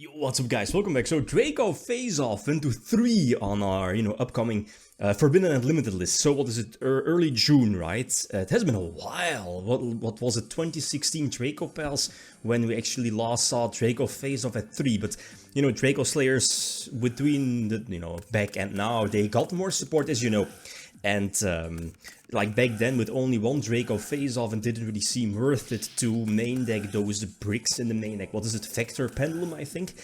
Yo, what's up guys, welcome back. So Draco phase off into 3 on our, upcoming Forbidden and Limited list. So what is it, early June, right? It has been a while. What was it, 2016 Draco Pals, when we actually last saw Draco phase off at 3. But, Dracoslayers between the, back and now, they got more support, as you know. And like back then with only one Draco phase off, and didn't really seem worth it to main deck those bricks in the main deck. What is it, Vector Pendulum, I think?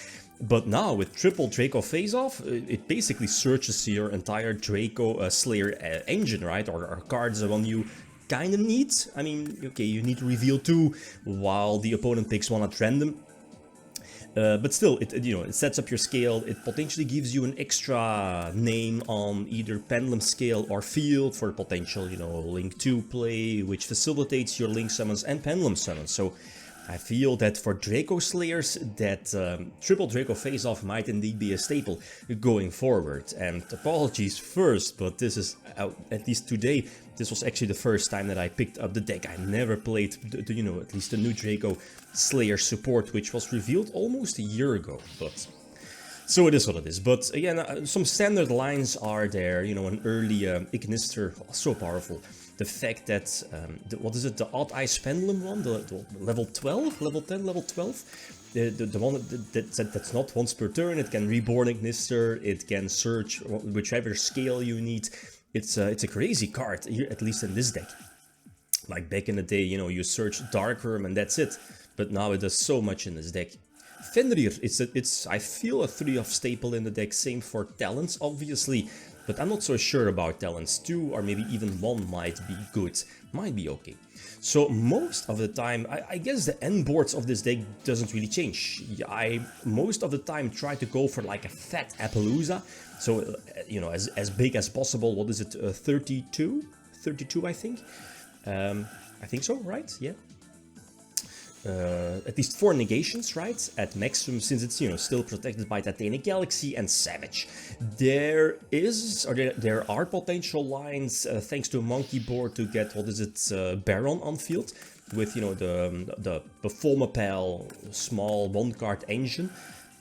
But now with triple Draco phase off, it basically searches your entire Draco Slayer engine, right? Or cards the one you kind of need. I mean, okay, you need to reveal 2 while the opponent picks 1 at random. But still, it sets up your scale. It potentially gives you an extra name on either Pendulum scale or field for potential, Link 2 play, which facilitates your Link summons and Pendulum summons. So I feel that for Dracoslayers, that triple Draco face-off might indeed be a staple going forward. And apologies first, but this is, at least today, this was actually the first time that I picked up the deck. I never played, at least the new Draco Slayer support, which was revealed almost a year ago. But so it is what it is. But again, some standard lines are there. An early Ignister, so powerful. The fact that, what is it, the Odd Eyes Pendulum one, the level 12, level 10, level 12? The one that's not once per turn. It can reborn Ignister, it can search whichever scale you need. It's a crazy card, here, at least in this deck. Like back in the day, you search Darkworm and that's it. But now it does so much in this deck. Fenrir, it's I feel a 3-off staple in the deck, same for Talents, obviously. But I'm not so sure about Talents. 2 or maybe even 1 might be good, might be okay. So most of the time, I guess the end boards of this deck doesn't really change. I most of the time try to go for like a fat Appaloosa. So, as big as possible. What is it, 32? 32, I think. I think so, right? Yeah. At least 4 negations, right? At maximum, since it's, still protected by Titanic Galaxy and Savage. There are potential lines, thanks to a monkey board, to get, what is it, Baron on field. With, the Performapal small 1-card engine.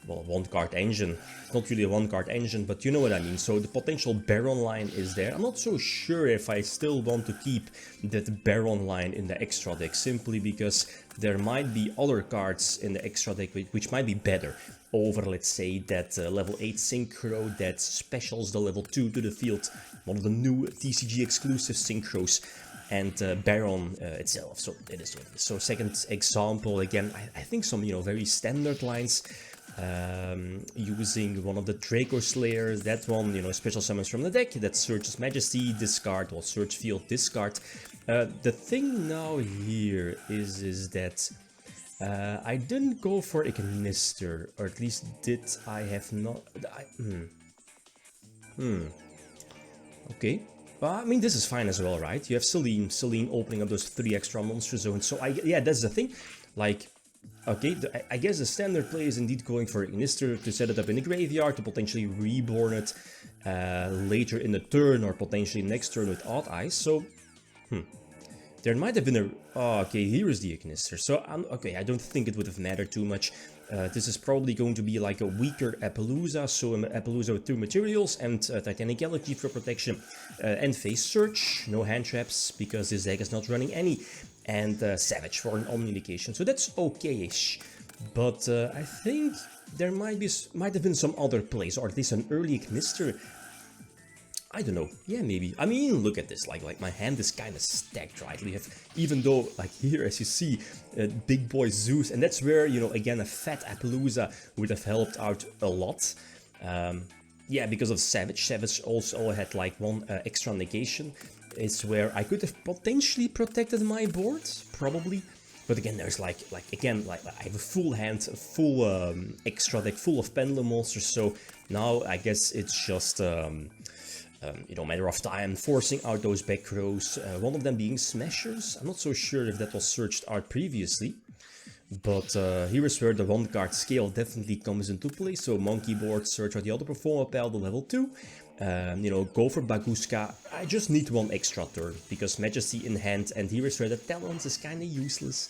Well, 1-card engine, not really a 1-card engine, but you know what I mean. So the potential Baron line is there. I'm not so sure if I still want to keep that Baron line in the extra deck, simply because there might be other cards in the extra deck which might be better over, let's say, that level 8 Synchro that specials the level 2 to the field, one of the new TCG exclusive Synchros, and Baron itself. So it is what it is. So second example, again, I think some, very standard lines. Using one of the Dracoslayers, that one, special summons from the deck, that searches Majesty, discard, or search field, discard. The thing now here is that I didn't go for Ignister, or at least did I have not... Okay. I mean, this is fine as well, right? You have Selene opening up those 3 extra monster zones, so yeah, that's the thing. Like, okay, I guess the standard play is indeed going for Ignister to set it up in the graveyard, to potentially reborn it later in the turn, or potentially next turn with Odd Eyes. So, there might have been a... Oh, okay, here is the Ignister. So, okay, I don't think it would have mattered too much. This is probably going to be like a weaker Appaloosa, so an Appaloosa with 2 materials and Titanic Galaxy for protection, and Face Search, no hand traps, because this deck is not running any, and Savage for an omni-negation, so that's okay-ish. But I think there might have been some other plays, or at least an early Ignister. I don't know, yeah, maybe. I mean, look at this, like my hand is kind of stacked, right? We have, even though, like here, as you see, Big Boy Zeus, and that's where, again, a fat Appaloosa would have helped out a lot. Yeah, because of Savage. Savage also had like 1 extra negation. It's where I could have potentially protected my board, probably. But again, there's like I have a full hand, a full extra deck full of Pendulum monsters, so now I guess it's just... matter of time, forcing out those back rows, one of them being Smashers. I'm not so sure if that was searched out previously, but here is where the 1-card scale definitely comes into play. So Monkey Board, search out the other Performapal, the level 2, go for Baguska. I just need 1 extra turn, because Majesty in hand, and here is where the Talents is kind of useless.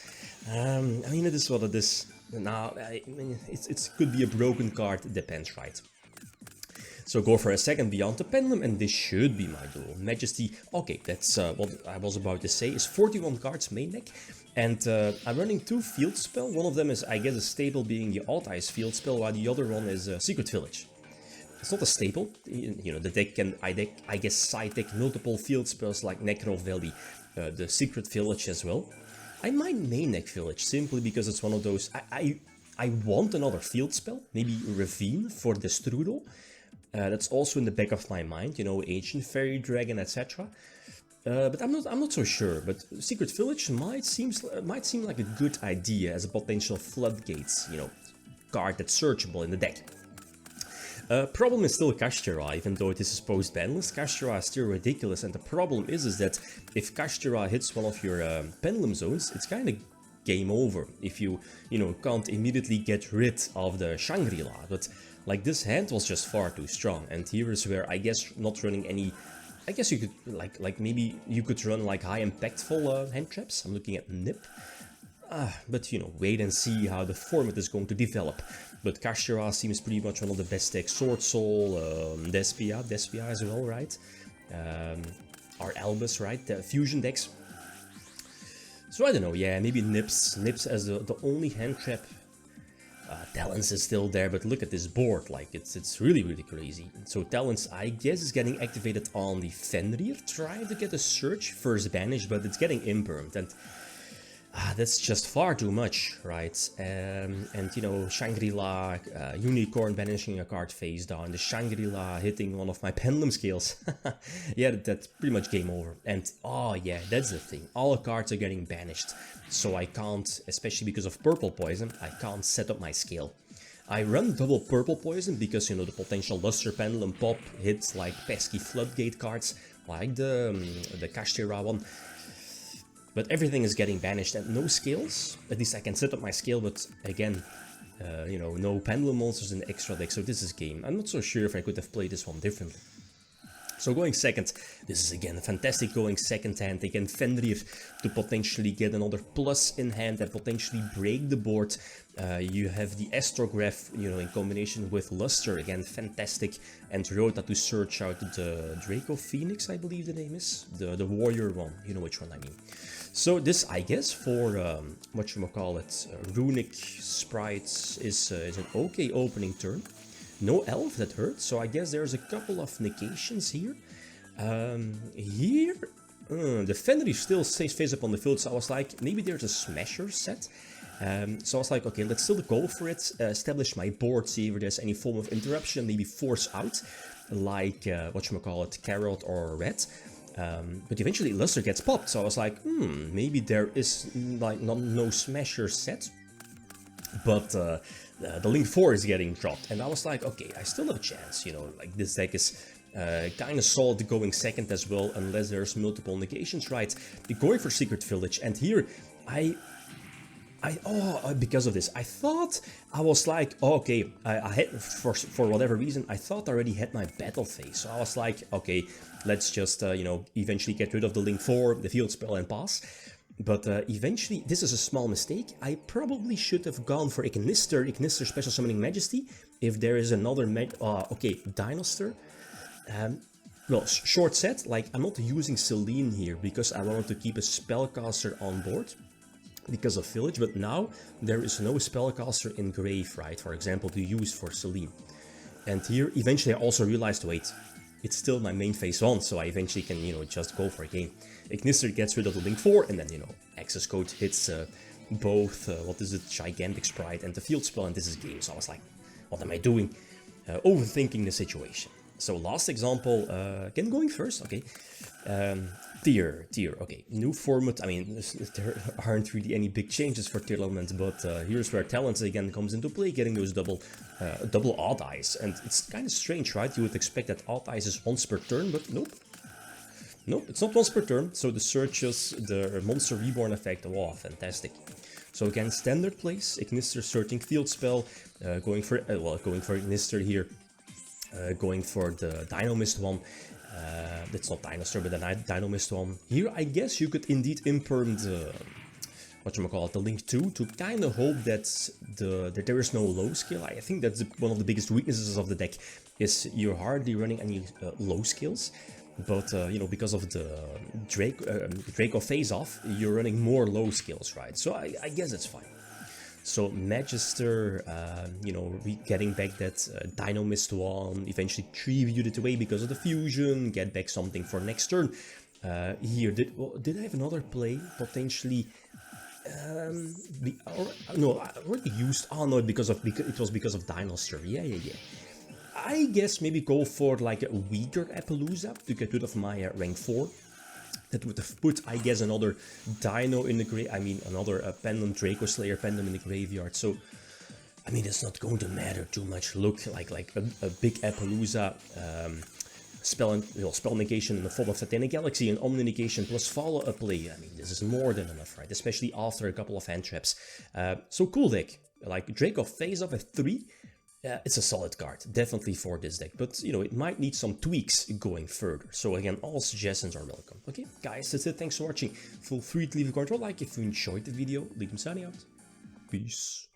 I mean, it is what it is. Now, it could be a broken card, it depends, right? So go for a second Beyond the Pendulum, and this should be my Duel. Majesty, okay, that's what I was about to say, is 41 cards main deck. And I'm running 2 field spell. One of them is, I guess, a staple being the Odd Eyes field spell, while the other one is Secret Village. It's not a staple, you know, the deck can, I guess, side deck multiple field spells like Necro Valley, the Secret Village as well. I might main deck Village, simply because it's one of those, I want another field spell, maybe Ravine for Destrudo. That's also in the back of my mind, you know, Ancient Fairy Dragon, etc. But I'm not so sure. But Secret Village might seem like a good idea as a potential floodgates, you know, card that's searchable in the deck. Problem is still Kashtira, even though this is post-ban list. Kashtira is still ridiculous, and the problem is that if Kashtira hits one of your Pendulum zones, it's kind of game over if you can't immediately get rid of the Shangri-La. But like, this hand was just far too strong, and here is where I guess not running any, I guess you could like maybe you could run like high impactful hand traps. I'm looking at Nip. But you know, wait and see how the format is going to develop. But Kashtira seems pretty much one of the best decks. Sword Soul, Despia as well, right? Or Albus, right? The fusion decks. So I don't know, yeah, maybe Nips as the only hand trap. Talents is still there, but look at this board, like it's really crazy. So Talents, I guess, is getting activated on the Fenrir, trying to get a search first banish, but it's getting impermed, and that's just far too much, right? And you know, Shangri-La, Unicorn banishing a card face down, the Shangri-La hitting one of my Pendulum scales. Yeah, that's pretty much game over. And oh yeah, that's the thing, all cards are getting banished, so I can't, especially because of Purple Poison, I can't set up my scale. I run double Purple Poison because, you know, the potential Luster Pendulum pop hits like pesky Floodgate cards, like the Kashtira one. But everything is getting banished and no scales. At least I can set up my scale, but again, you know, no Pendulum monsters in the extra deck, so this is game. I'm not so sure if I could have played this one differently. So going second, this is again fantastic going second hand. Again, Fenrir to potentially get another plus in hand and potentially break the board. You have the Astrograph, you know, in combination with Luster, again fantastic. And Rota to search out the Draco Phoenix, I believe the name is. The warrior one, you know which one I mean. So this, I guess, for whatchamacallit, Runic Sprites is an okay opening turn. No elf, that hurts, so I guess there's a couple of negations here. The Fenrir still stays face up on the field, so I was like, maybe there's a Smasher set. So I was like, okay, let's still go for it, establish my board, see if there's any form of interruption, maybe force out, like, whatchamacallit, Carrot or Red. But eventually Luster gets popped, so I was like, maybe there is like no Smasher set. But the Link 4 is getting dropped, and I was like, okay, I still have a chance, you know, like this deck is kind of solid going second as well, unless there's multiple negations, right? Going for Secret Village, and here, because of this, I thought, I was like, oh, okay, I had, for whatever reason, I thought I already had my battle phase, so I was like, okay, let's just, you know, eventually get rid of the Link 4, the field spell, and pass. But eventually, this is a small mistake. I probably should have gone for Ignister Special Summoning Majesty, if there is another okay, Dinoster. Well, short set, like, I'm not using Celine here, because I wanted to keep a Spellcaster on board, because of Village, but now there is no Spellcaster in Grave, right, for example, to use for Celine. And here, eventually I also realized, wait, it's still my main phase on, so I eventually can, you know, just go for a game. Ignister gets rid of the Link 4, and then, you know, Access Code hits both, Gigantic Sprite and the field spell, and this is game. So I was like, what am I doing? Overthinking the situation. So last example, again going first, okay. Tier, okay, new format. I mean, there aren't really any big changes for tier elements, but here's where Talents again comes into play, getting those double Odd Eyes. And it's kind of strange, right? You would expect that Odd Eyes is once per turn, but nope. Nope, it's not once per turn, so the searches, the Monster Reborn effect, wow, fantastic. So again, standard plays, Ignister searching field spell, going for Ignister here, going for the Dino Mist one. That's not Dinosaur, but the Dino Mist one. Here, I guess you could indeed imperm whatchamacallit, the Link 2 to kind of hope that there is no low skill. I think that's one of the biggest weaknesses of the deck, is you're hardly running any low skills. But, you know, because of the Draco face-off, you're running more low skills, right? So I guess it's fine. So Magister, you know, getting back that Dino Mist 1, eventually 3-viewed it away because of the fusion, get back something for next turn. Here, did I have another play, potentially? No, I already used, oh no, it was because of Dinoster, yeah. I guess maybe go for like a weaker Appaloosa to get rid of my rank 4. That would have put, I guess, another Dino in the another Pendulum Dracoslayer Pendulum in the graveyard. So, I mean, it's not going to matter too much. Look, like a big Appaloosa, spell negation in the form of Satanic Galaxy, and Omni negation plus follow-up play. I mean, this is more than enough, right? Especially after a couple of hand traps. So cool deck. Like Draco face off at 3. It's a solid card, definitely for this deck, but you know, it might need some tweaks going further. So again, all suggestions are welcome. Okay, guys, that's it. Thanks for watching. Feel free to leave a comment or like if you enjoyed the video. Leave them signing out. Peace.